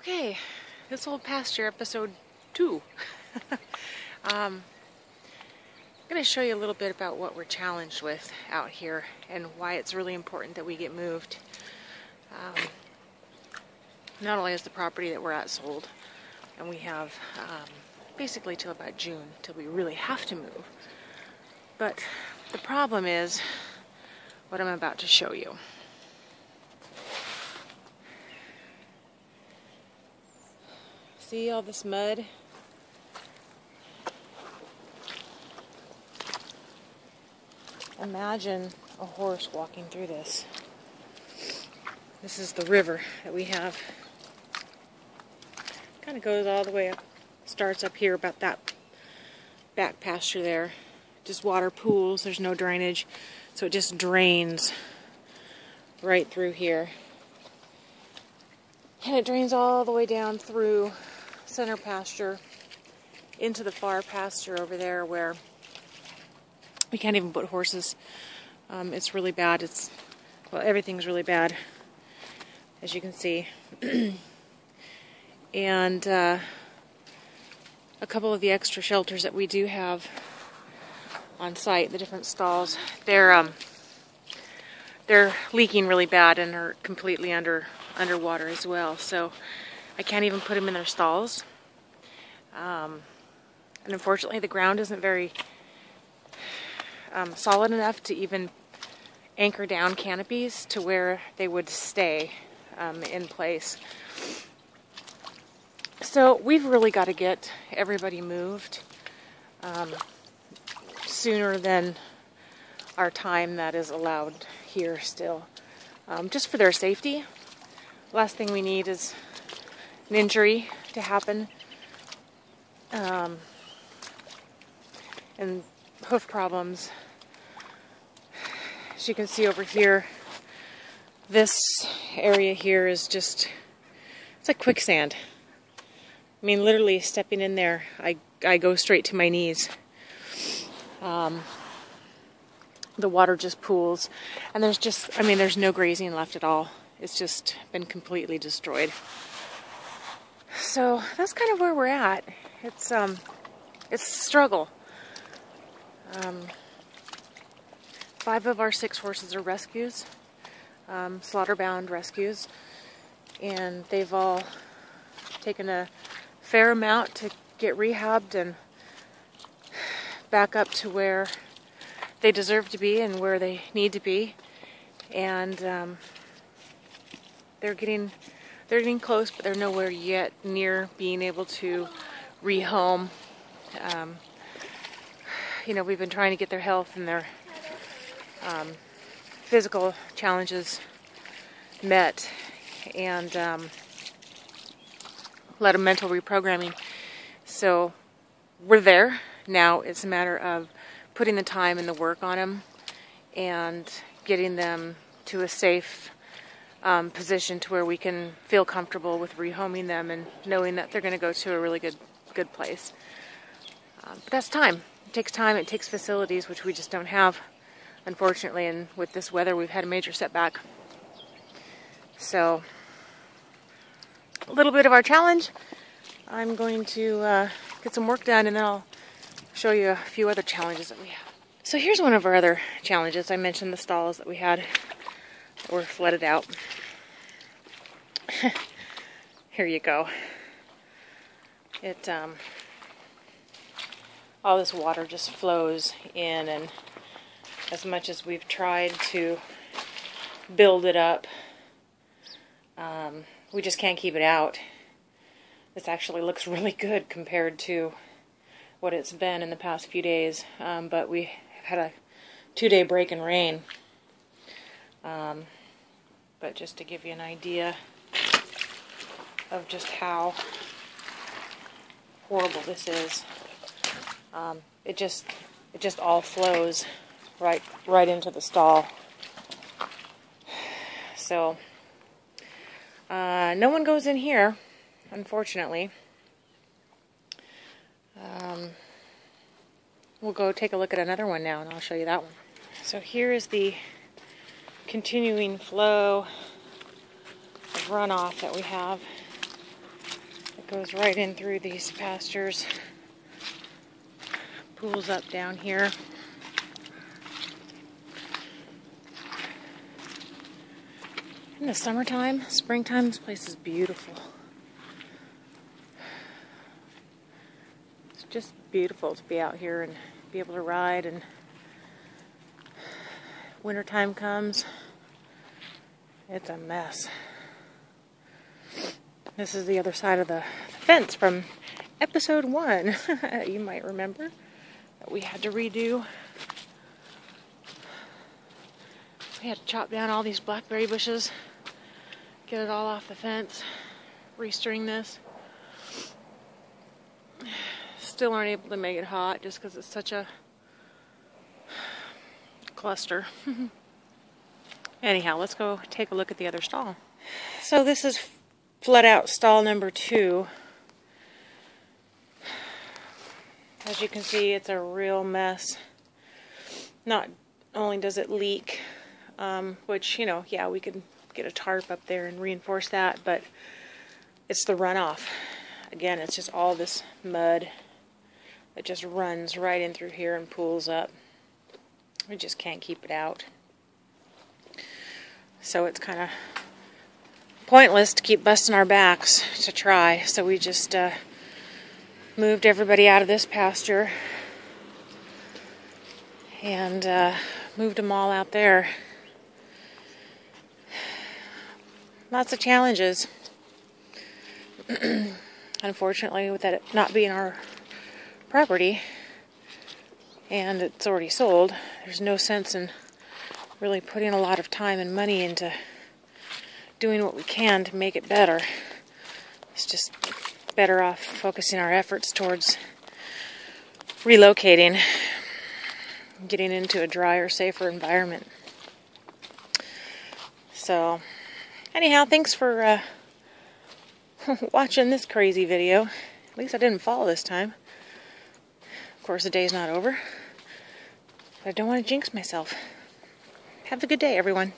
Okay, this old pasture episode 2. I'm going to show you a little bit about what we're challenged with out here and why it's really important that we get moved. Not only is the property that we're at sold, and we have basically till about June till we really have to move, but the problem is what I'm about to show you. See all this mud? Imagine a horse walking through this. This is the river that we have. Kind of goes all the way up, starts up here about that back pasture there. Just water pools, there's no drainage, so it just drains right through here. And it drains all the way down through center pasture into the far pasture over there where we can't even put horses. It's really bad. Well, everything's really bad, as you can see. And a couple of the extra shelters that we do have on site, the different stalls, they're leaking really bad and are completely underwater as well. So I can't even put them in their stalls. And unfortunately, the ground isn't very solid enough to even anchor down canopies to where they would stay in place. So we've really got to get everybody moved sooner than our time that is allowed here still, just for their safety. Last thing we need is an injury to happen, and hoof problems. As you can see over here, this area here is just, it's like quicksand. I mean, literally stepping in there, I go straight to my knees. The water just pools, and there's no grazing left at all. It's just been completely destroyed. So that's kind of where we're at. It's a struggle. 5 of our 6 horses are rescues, slaughter-bound rescues, and they've all taken a fair amount to get rehabbed and back up to where they deserve to be and where they need to be. And they're getting close, but they're nowhere yet near being able to rehome. We've been trying to get their health and their physical challenges met, and a lot of mental reprogramming. So we're there now. It's a matter of putting the time and the work on them and getting them to a safe position to where we can feel comfortable with rehoming them and knowing that they're going to go to a really good place. But that's time. It takes time. It takes facilities, which we just don't have, unfortunately. And with this weather, we've had a major setback. So a little bit of our challenge. I'm going to get some work done, and then I'll show you a few other challenges that we have. So here's one of our other challenges. I mentioned the stalls that we had that were flooded out. Here you go. All this water just flows in, and as much as we've tried to build it up, we just can't keep it out. This actually looks really good compared to what it's been in the past few days, but we have had a 2-day break in rain. But just to give you an idea of just how horrible this is, it just all flows right into the stall. So no one goes in here, unfortunately. We'll go take a look at another one now, and I'll show you that one. So here is the continuing flow of runoff that we have. Goes right in through these pastures. Pools up down here. In the summertime, springtime, this place is beautiful. It's just beautiful to be out here and be able to ride, and wintertime comes, it's a mess. This is the other side of the fence from episode 1. You might remember that we had to redo. We had to chop down all these blackberry bushes, get it all off the fence, restring this. Still aren't able to make it hot just because it's such a cluster. Anyhow, let's go take a look at the other stall. So this is flood out stall number 2. As you can see, it's a real mess. Not only does it leak, which, you know, yeah, we could get a tarp up there and reinforce that, but it's the runoff. Again, it's just all this mud that just runs right in through here and pools up. We just can't keep it out. So it's kind of pointless to keep busting our backs to try. So we just moved everybody out of this pasture and moved them all out there. Lots of challenges. Unfortunately, with that not being our property and it's already sold, there's no sense in really putting a lot of time and money into doing what we can to make it better. It's just better off focusing our efforts towards relocating, getting into a drier, safer environment. So, anyhow, thanks for watching this crazy video. At least I didn't fall this time. Of course, the day's not over, but I don't want to jinx myself. Have a good day, everyone.